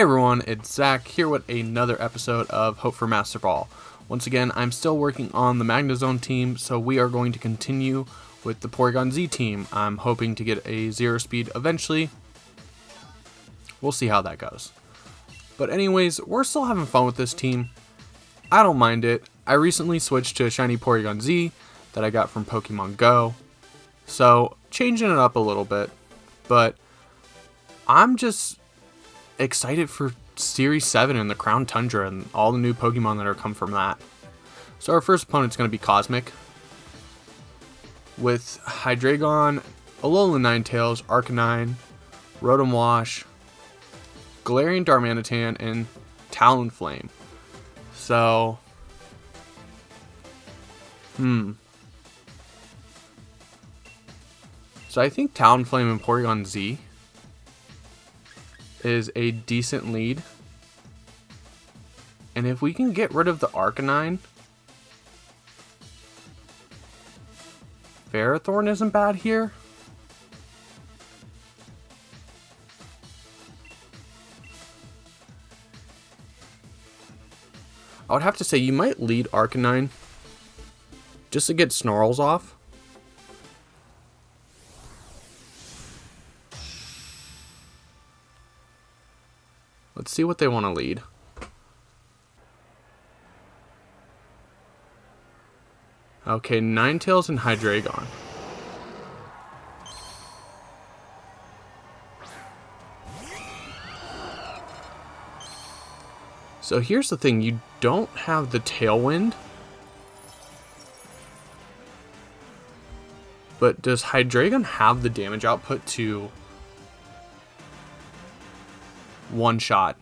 everyone, it's Zach here with another episode of Hope for Master Ball. Once again, I'm still working on the Magnezone team, so we are going to continue with the Porygon Z team. I'm hoping to get a 0 speed eventually. We'll see how that goes. But anyways, we're still having fun with this team. I don't mind it. I recently switched to a shiny Porygon Z that I got from Pokemon Go. So, changing it up a little bit. But I'm just excited for Series 7 and the Crown Tundra and all the new Pokemon that are come from that. So our first opponent's going to be Cosmic. With Hydreigon, Alolan Ninetales, Arcanine, Rotom Wash, Galarian Darmanitan, and Talonflame. So, So I think Talonflame and Porygon Z is a decent lead. And if we can get rid of the Arcanine, Ferrothorn isn't bad here. I would have to say you might lead Arcanine just to get Snarls off. Let's see what they want to lead. Okay, Ninetales and Hydreigon. So here's the thing, you don't have the Tailwind. But does Hydreigon have the damage output to one shot?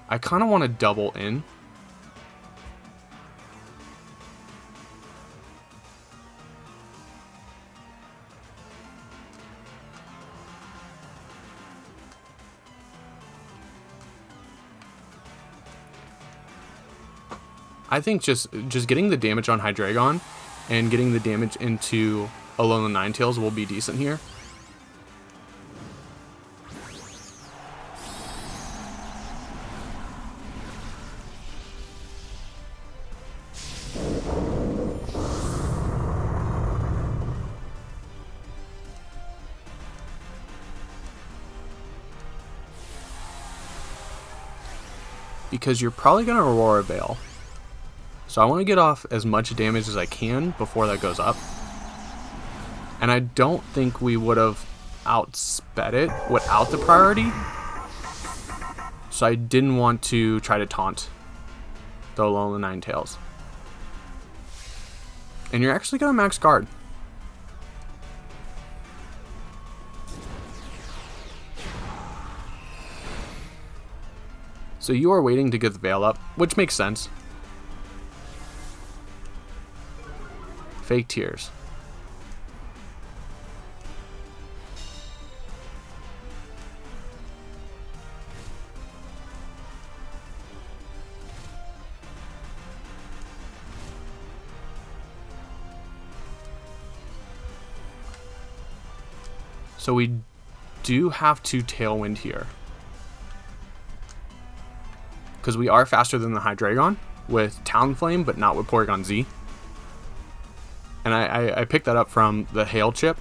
I kind of want to double in. I think just getting the damage on Hydreigon and getting the damage into Alolan Ninetales will be decent here. Because you're probably going to Aurora Veil. So I want to get off as much damage as I can before that goes up. And I don't think we would have outsped it without the priority. So I didn't want to try to taunt the Alolan Ninetales. And you're actually going to max guard. So you are waiting to get the Veil up, which makes sense. Fake Tears. So we do have to Tailwind here. Because we are faster than the Hydreigon with Talonflame, but not with Porygon Z. And I picked that up from the Hail chip.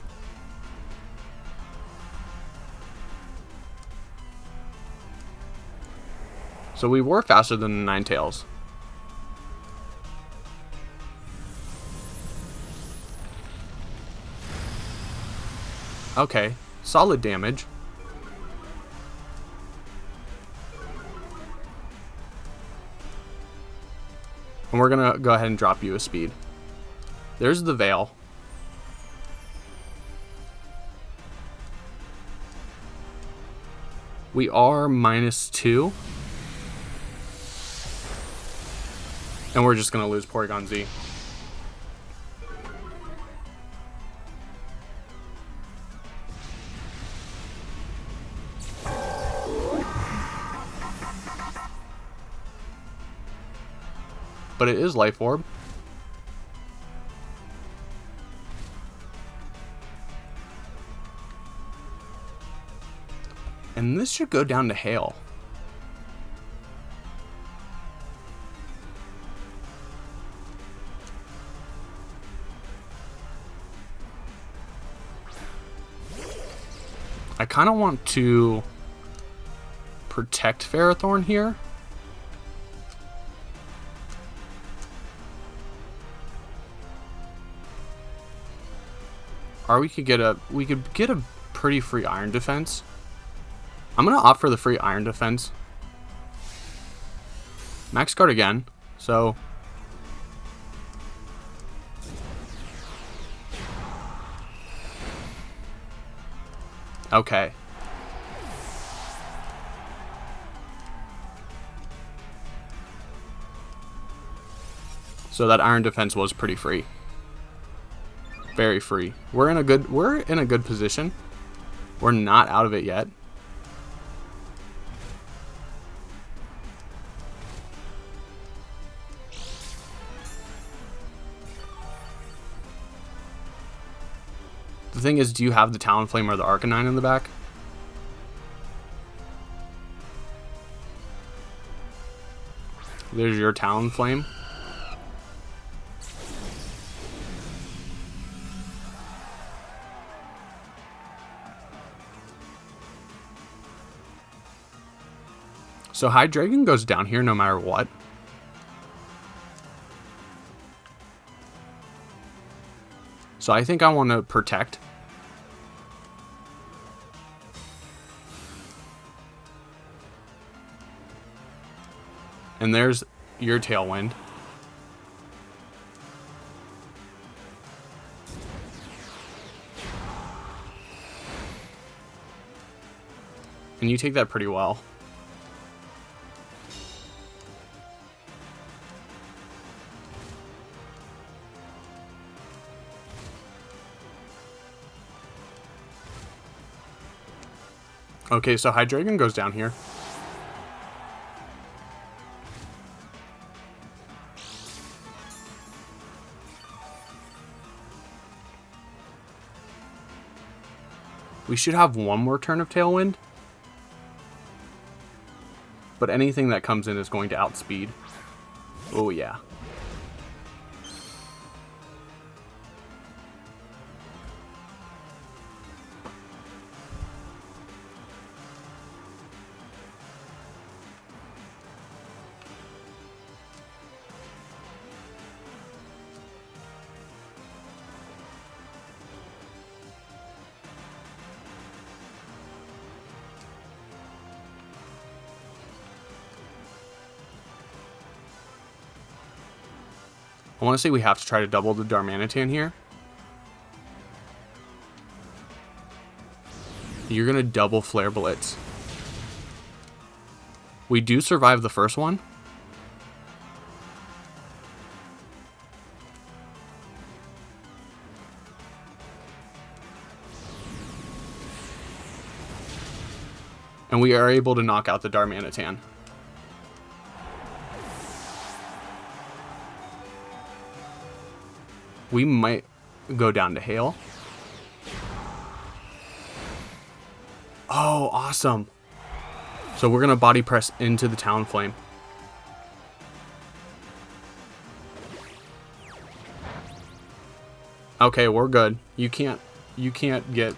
So we were faster than the Ninetales. Okay, solid damage. And we're gonna go ahead and drop you a speed. There's the Veil. We are -2. And we're just going to lose Porygon Z. But it is Life Orb. And this should go down to Hail. I kind of want to protect Ferrothorn here. Or we could get a pretty free iron defense. I'm gonna opt for the free iron defense. Max guard again, so okay. So that iron defense was pretty free. Very free. We're in a good position. We're not out of it yet. The thing is, do you have the Talonflame or the Arcanine in the back? There's your Talonflame. So Hydreigon goes down here no matter what. So I think I want to protect. And there's your Tailwind. And you take that pretty well. Okay, so Hydreigon goes down here. We should have one more turn of Tailwind. But anything that comes in is going to outspeed. Oh yeah. I want to say we have to try to double the Darmanitan here. You're going to double Flare Blitz. We do survive the first one. And we are able to knock out the Darmanitan. We might go down to Hail. Oh, awesome. So we're going to body press into the Talonflame. Okay, we're good. You can't get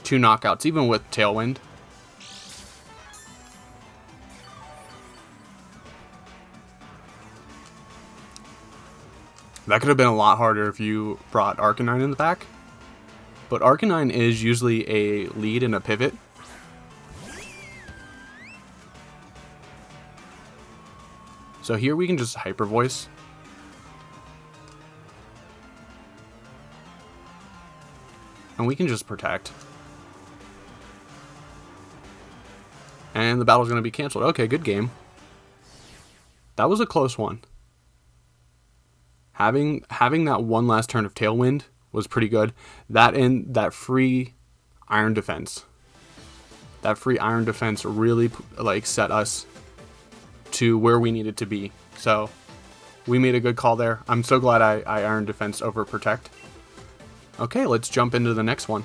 2 knockouts even with Tailwind. That could have been a lot harder if you brought Arcanine in the back. But Arcanine is usually a lead and a pivot. So here we can just Hyper Voice. And we can just protect. And the battle's going to be canceled. Okay, good game. That was a close one. Having that one last turn of Tailwind was pretty good. That and that free Iron Defense. That free Iron Defense really like set us to where we needed to be. So we made a good call there. I'm so glad I Iron Defense over Protect. Okay, let's jump into the next one.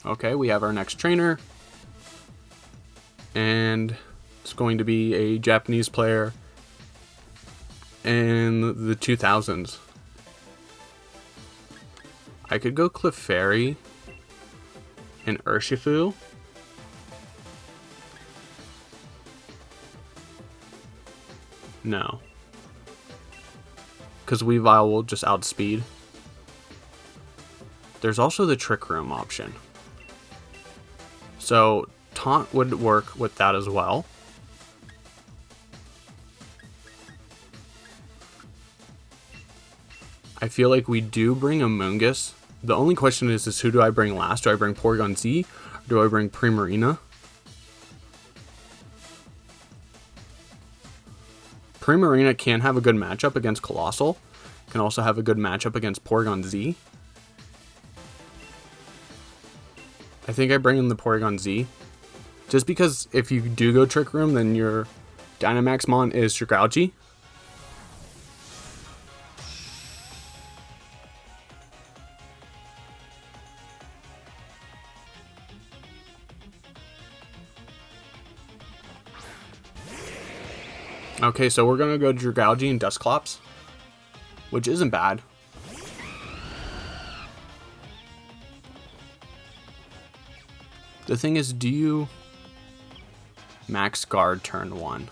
Okay, we have our next trainer. And it's going to be a Japanese player in the 2000s. I could go Clefairy and Urshifu. No. Because Weavile will just outspeed. There's also the Trick Room option. So Taunt would work with that as well. I feel like we do bring a Moongus. The only question is who do I bring last? Do I bring Porygon Z? Or do I bring Primarina? Primarina can have a good matchup against Colossal. Can also have a good matchup against Porygon Z. I think I bring in the Porygon Z. Just because if you do go Trick Room, then your Dynamaxmon is Dragalge. Okay, so we're gonna go Dragalge and Dusclops, which isn't bad. The thing is, do you max guard turn 1?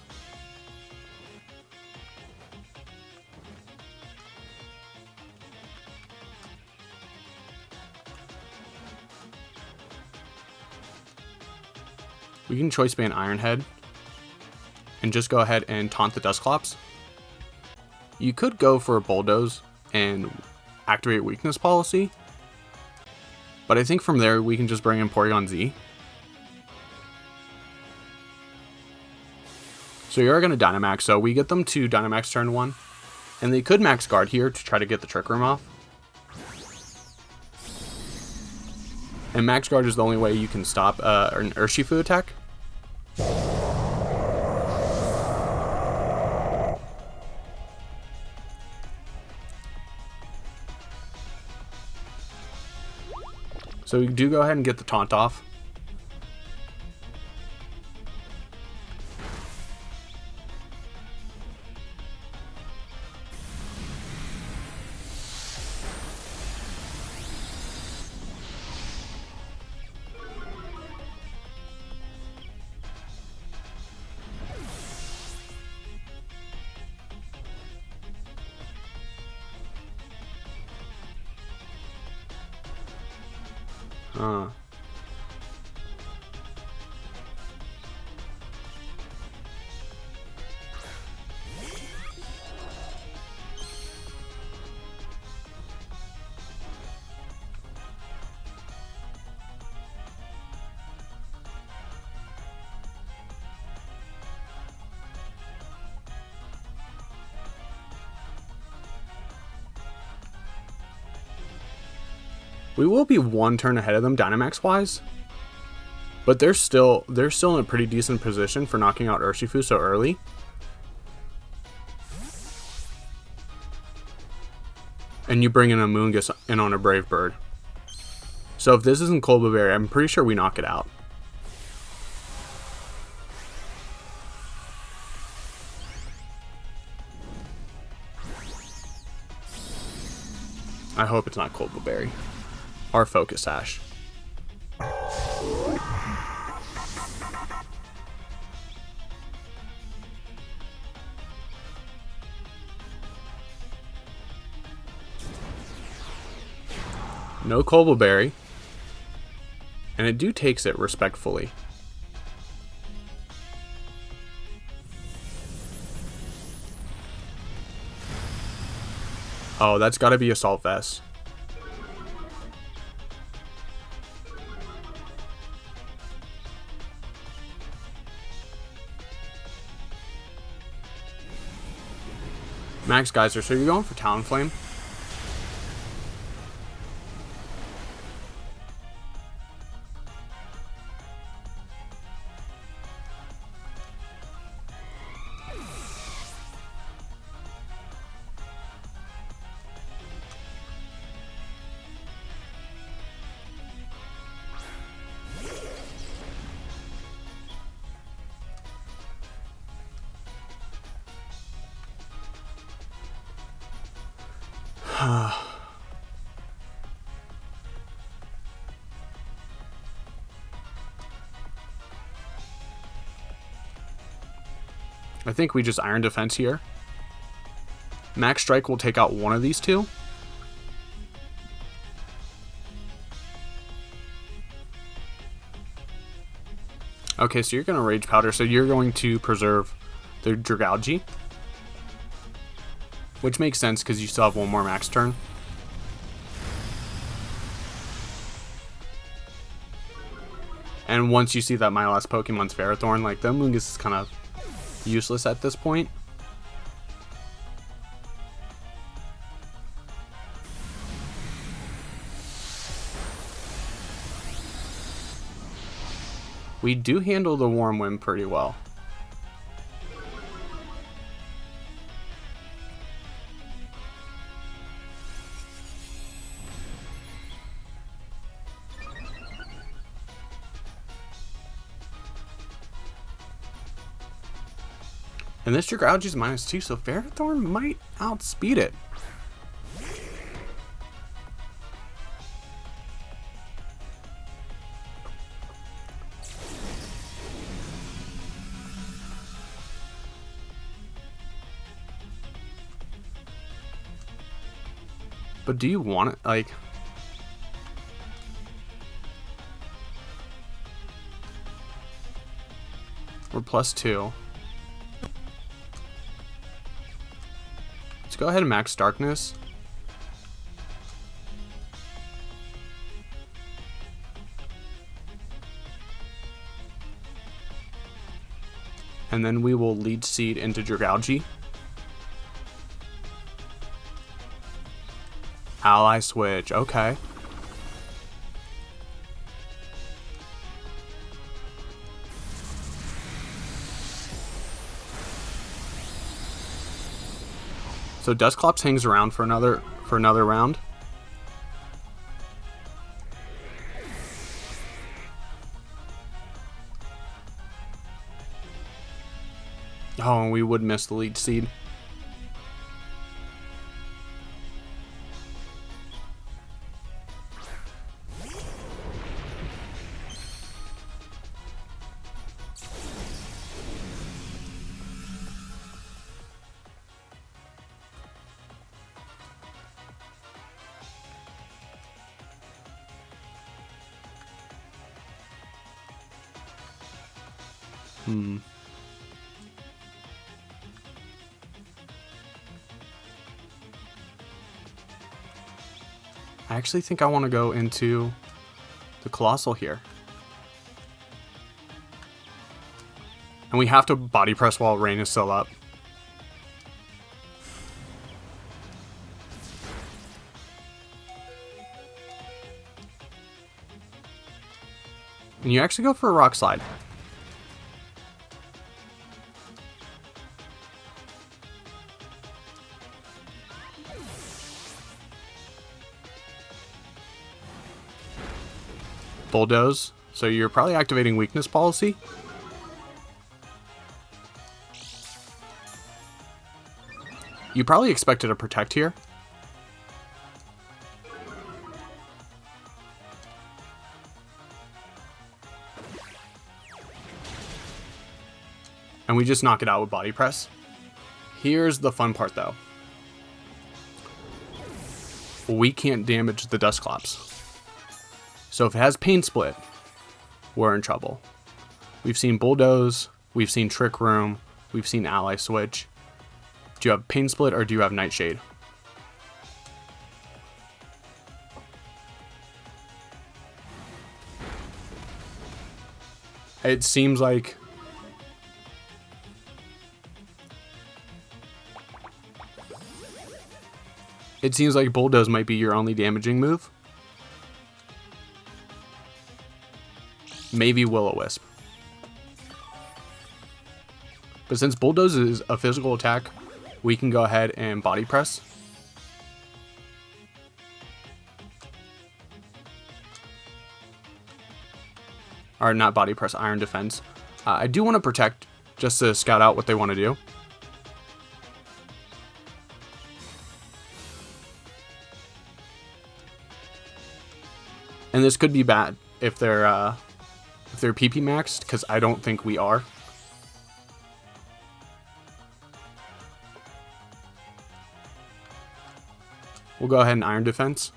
We can Choice Band Iron Head and just go ahead and taunt the Dusclops. You could go for a Bulldoze and activate Weakness Policy, but I think from there we can just bring in Porygon Z. So you are going to Dynamax, so we get them to Dynamax turn 1, and they could max guard here to try to get the Trick Room off. And max guard is the only way you can stop an Urshifu attack. So we do go ahead and get the taunt off. We will be one turn ahead of them Dynamax wise, but they're still in a pretty decent position for knocking out Urshifu so early. And you bring in a Moongus in on a Brave Bird. So if this isn't Colba Berry, I'm pretty sure we knock it out. I hope it's not Colba Berry. Our Focus Sash. No Colba Berry. And it takes it respectfully. Oh, that's gotta be Assault Vest. Max Geyser, so you're going for Talonflame? I think we just Iron Defense here. Max Strike will take out one of these two. Okay, so you're going to Rage Powder, so you're going to preserve the Dragalge. Which makes sense because you still have one more max turn. And once you see that my last Pokemon's Ferrothorn, like, the Amoonguss is kind of useless at this point. We do handle the Warm Wind pretty well. And this Dragalge is -2, so Ferrothorn might outspeed it. But do you want it? Like, we're +2. Let's go ahead and max Darkness. And then we will Leech Seed into Dragalge. Ally Switch, okay. So Dusclops hangs around for another round. Oh, and we would miss the Leech Seed. I actually think I want to go into the Colossal here. And we have to Body Press while Rain is still up. And you actually go for a Rock Slide. Bulldoze, so you're probably activating Weakness Policy. You probably expected a Protect here. And we just knock it out with Body Press. Here's the fun part though. We can't damage the Dusclops. So if it has Pain Split, we're in trouble. We've seen Bulldoze, we've seen Trick Room, we've seen Ally Switch. Do you have Pain Split or do you have Nightshade? It seems like Bulldoze might be your only damaging move. Maybe Will-O-Wisp. But since Bulldoze is a physical attack, we can go ahead and Body Press. Or not Body Press, Iron Defense. I do want to Protect just to scout out what they want to do. And this could be bad if they're PP maxed, because I don't think we are. We'll go ahead and Iron Defense.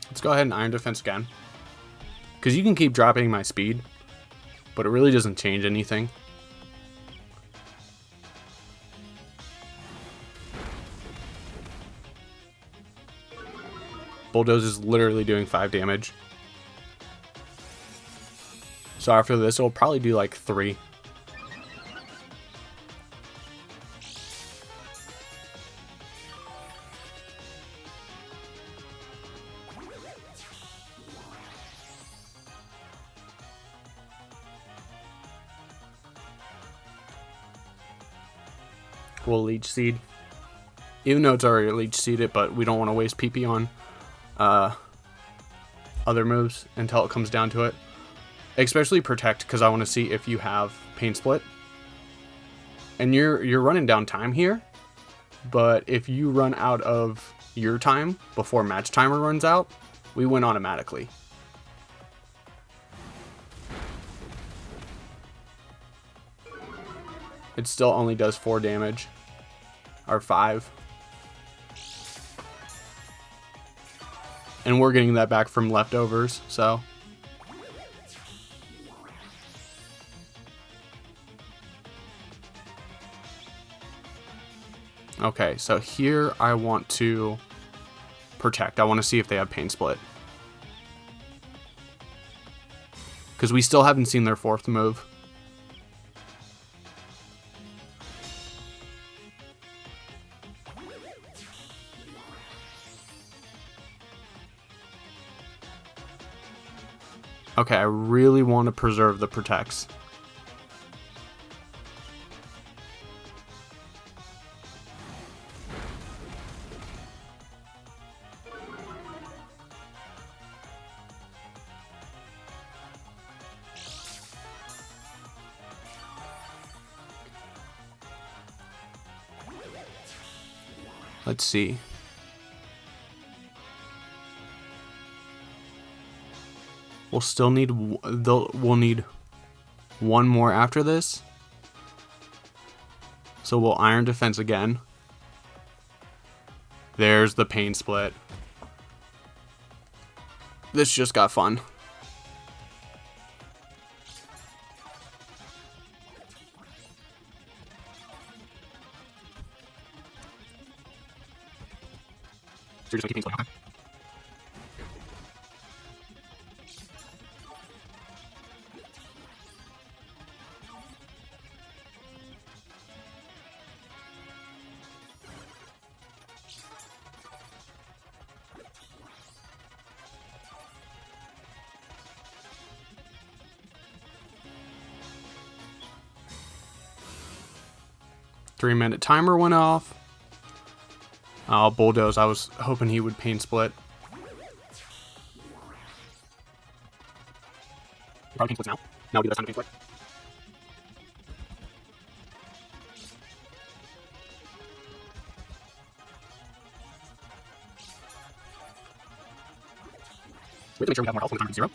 Let's go ahead and Iron Defense again. Because you can keep dropping my speed, but it really doesn't change anything. Bulldoze is literally doing 5 damage. So after this, it'll probably do like 3. We'll Leech Seed. Even though it's already Leech Seeded, but we don't want to waste PP on other moves until it comes down to it. Especially Protect, because I want to see if you have Pain Split. And you're running down time here, but if you run out of your time before match timer runs out, we win automatically. It still only does 4 damage. Or 5. And we're getting that back from leftovers, so. Okay, so here I want to Protect. I want to see if they have Pain Split. Because we still haven't seen their 4th move. Okay, I really want to preserve the Protects. Let's see. We'll still need we'll need 1 more after this. So we'll Iron Defense again. There's the Pain Split. This just got fun. So you're just gonna keep Pain Split, okay? 3-minute timer went off. Oh, Bulldoze. I was hoping he would Pain Split. Probably Pain Splits now. Now would be the time to Pain Split. We have to make sure we have more health when the timer is 0.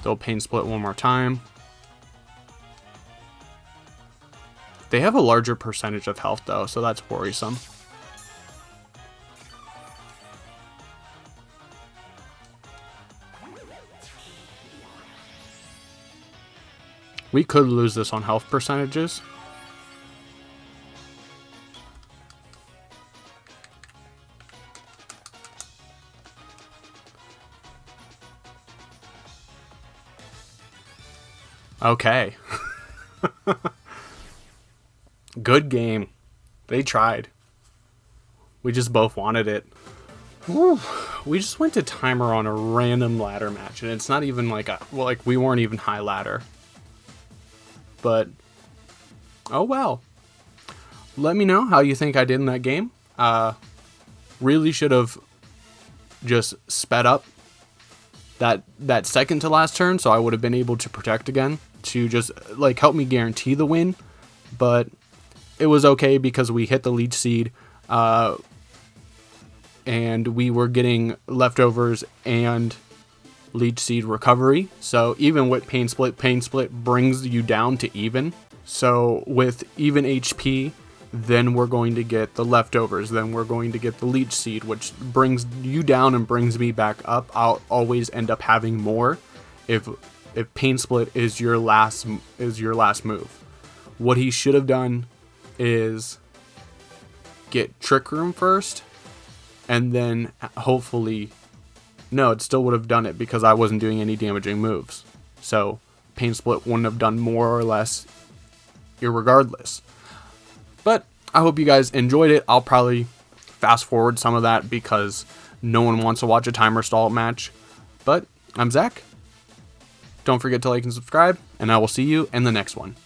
They'll Pain Split one more time. They have a larger percentage of health though, so that's worrisome. We could lose this on health percentages. Okay. Good game. They tried. We just both wanted it. Whew. We just went to timer on a random ladder match, and it's not even like we weren't even high ladder. But oh well. Let me know how you think I did in that game. Really should have just sped up that second to last turn, so I would have been able to protect again to just like help me guarantee the win. But it was okay because we hit the leech seed, and we were getting leftovers and leech seed recovery. So even with pain split brings you down to even. So with even HP, then we're going to get the leftovers, then we're going to get the leech seed, which brings you down and brings me back up. I'll always end up having more if pain split is your last move. What he should have done is get Trick Room first, and then hopefully, no, it still would have done it because I wasn't doing any damaging moves. So pain split wouldn't have done more or less irregardless. But I hope you guys enjoyed it. I'll probably fast forward some of that because no one wants to watch a timer stall match. But I'm Zach. Don't forget to like and subscribe, and I will see you in the next one.